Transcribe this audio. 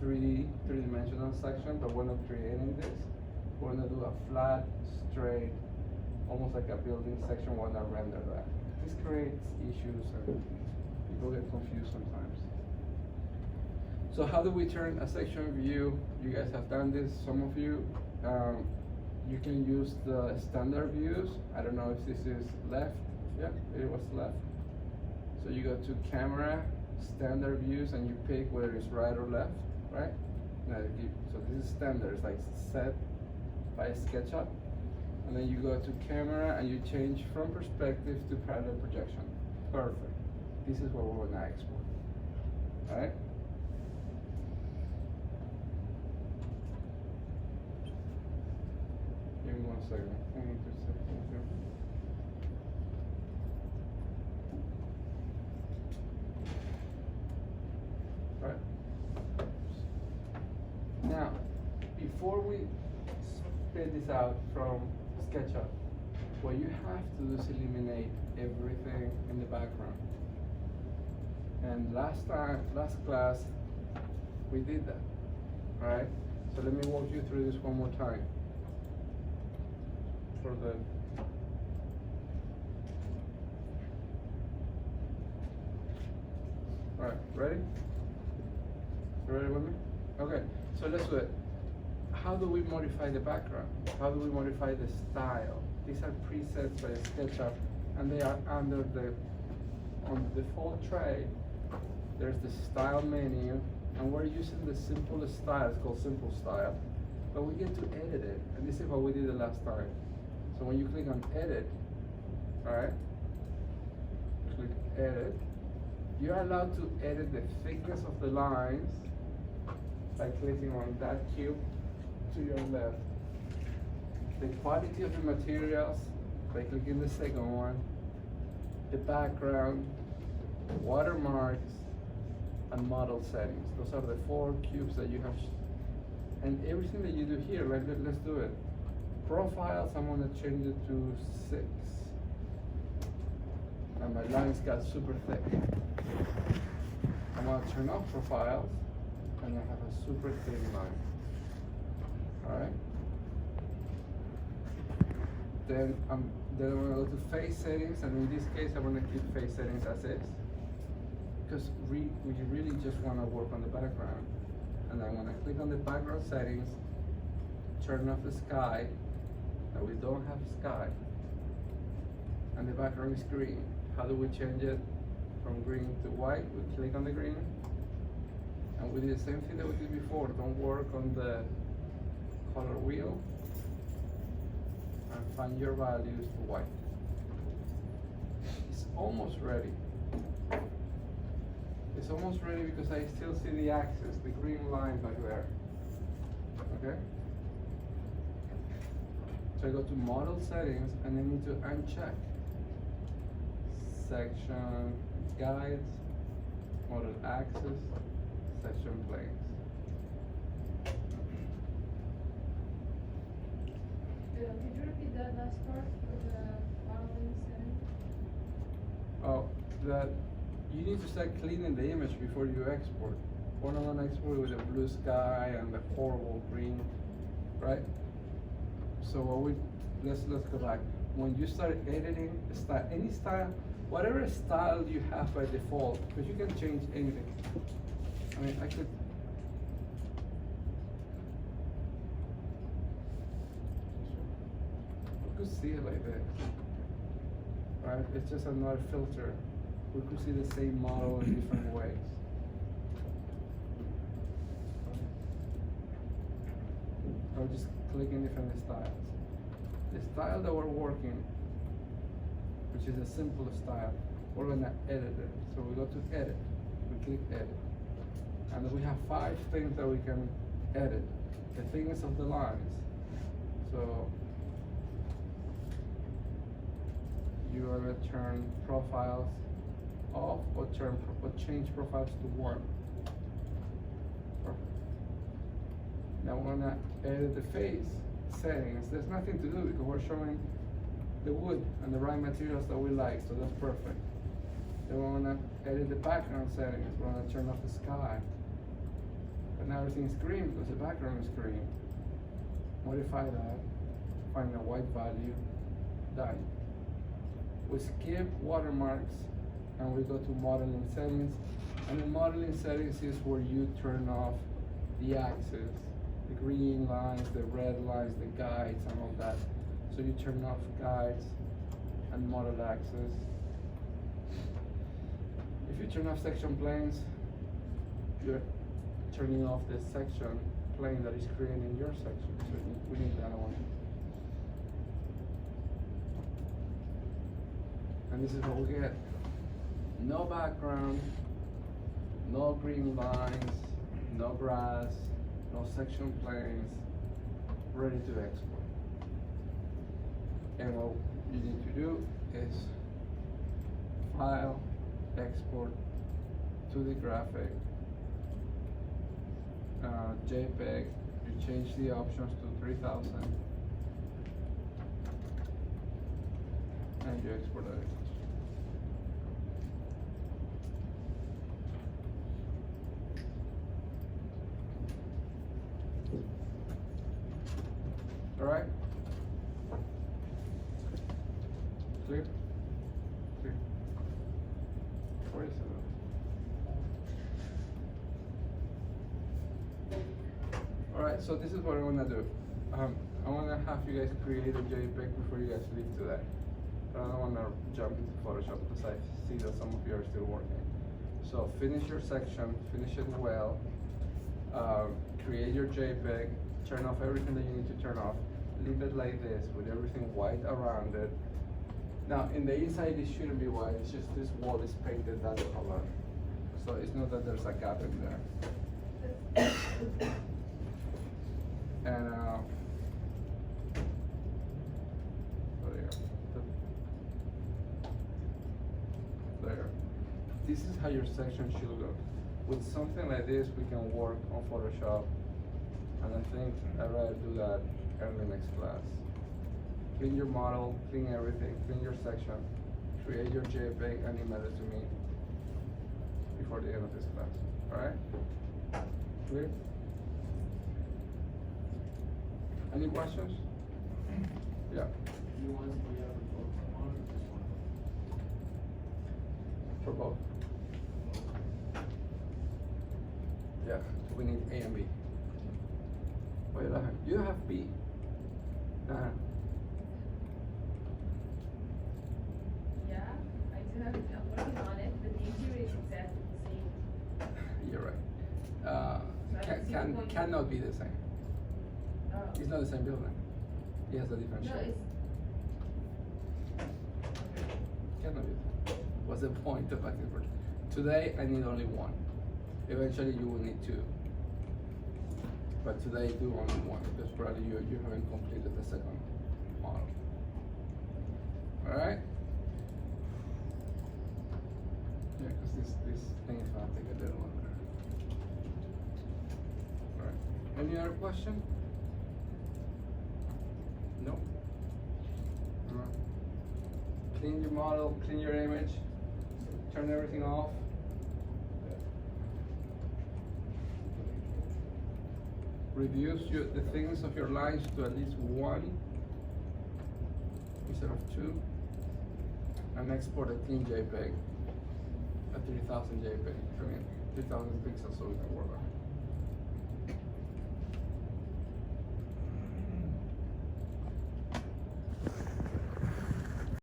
three-dimensional section, but we're not creating this. We're gonna do a flat, straight, almost like a building section. We're gonna render that. This creates issues and people get confused sometimes. So how do we turn a section view? You guys have done this, some of you. You can use the standard views. I don't know if this is left. Yeah, it was left. So you go to camera, standard views, and you pick whether it's right or left, right? So this is standard, it's like set by SketchUp. And then you go to camera and you change from perspective to parallel projection. Perfect. This is what we're gonna export. All right? Give me 1 second. I need to set something here. All right. Now, before we spit this out from SketchUp, what you have to do is eliminate everything in the background. And last class, we did that. All right. So let me walk you through this one more time. For the all right, ready? You ready with me? Okay, so let's do it. How do we modify the background? How do we modify the style? These are presets by SketchUp, and they are under on the default tray. There's the style menu, and we're using the simplest style. It's called simple style, but we get to edit it, and this is what we did the last time. So when you click on edit, all right, click edit, you're allowed to edit the thickness of the lines by clicking on that cube to your left. The quality of the materials by clicking the second one, the background, watermarks, and model settings. Those are the 4 cubes that you have. And everything that you do here, right, let's do it. Profiles, I'm gonna change it to 6. And my lines got super thick. I'm gonna turn off profiles, and I have a super thin line. Alright? Then I'm gonna go to face settings, and in this case I'm gonna keep face settings as is. Because we really just wanna work on the background. And I'm gonna click on the background settings, turn off the sky. Now we don't have sky, and the background is green. How do we change it from green to white? We click on the green, and we do the same thing that we did before. Don't work on the color wheel, and find your values to white. It's almost ready. It's almost ready because I still see the axis, the green line back there. Okay? So I go to model settings, and I need to uncheck section guides, model axis, section planes. Could you repeat that last part for the modeling setting? Oh, that you need to start cleaning the image before you export. We're not gonna export with the blue sky and the horrible green, right? So let's go back. When you start editing style, any style, whatever style you have by default, because you can change anything. I mean, I could see it like this, right? It's just another filter. We could see the same model in different ways. Or just clicking different styles. The style that we're working, which is a simple style, we're gonna edit it. So we go to edit, we click edit. And then we have 5 things that we can edit. The thickness of the lines. So you are gonna turn profiles off or change profiles to 1. Perfect. Now we're gonna edit the face settings. There's nothing to do because we're showing the wood and the right materials that we like, so that's perfect. Then we're gonna edit the background settings. We're gonna turn off the sky. But now now everything is green because the background is green. Modify that, find the white value, done. We skip watermarks and we go to modeling settings. And in modeling settings is where you turn off the axis, the green lines, the red lines, the guides and all that. So you turn off guides and model axis. If you turn off section planes, you're turning off the section plane that is creating your section. So we need that one. And this is what we get. No background, no green lines, no grass, no section planes, ready to export. And what you need to do is file, export to the graphic, JPEG, you change the options to 3000, and you export it. Alright? Clear? Clear. Where is it? Alright, so this is what I wanna do. I wanna have you guys create a JPEG before you guys leave today. But I don't wanna jump into Photoshop because I see that some of you are still working. So finish your section, finish it well, create your JPEG, turn off everything that you need to turn off, leave it like this with everything white around it. Now in the inside it shouldn't be white, it's just this wall is painted that color. So it's not that there's a gap in there. And there. This is how your section should look. With something like this, we can work on Photoshop, and I think I'd rather do that early next class. Clean your model, clean everything, clean your section, create your JPEG, and email it to me before the end of this class. All right? Clear? Any questions? Yeah. You want to be able to vote for one or just one? For both. Yeah, we need A and B. Well, you have B. Yeah, I do have, I'm working on it, but the interior is exactly the same. You're right. Cannot be the same. Oh. It's not the same building. It has a different No, shape. Cannot be. What's the point of active project? Today I need only one. Eventually you will need two. But today do only one because probably you haven't completed the second model. Alright? Yeah, because this thing is gonna take a little longer. Alright. Any other question? No? Alright. Clean your model, clean your image, turn everything off. Reduce the thickness of your lines to at least 1 instead of 2, and export a clean JPEG, a 3000 JPEG, 3000 pixels so we can work on it.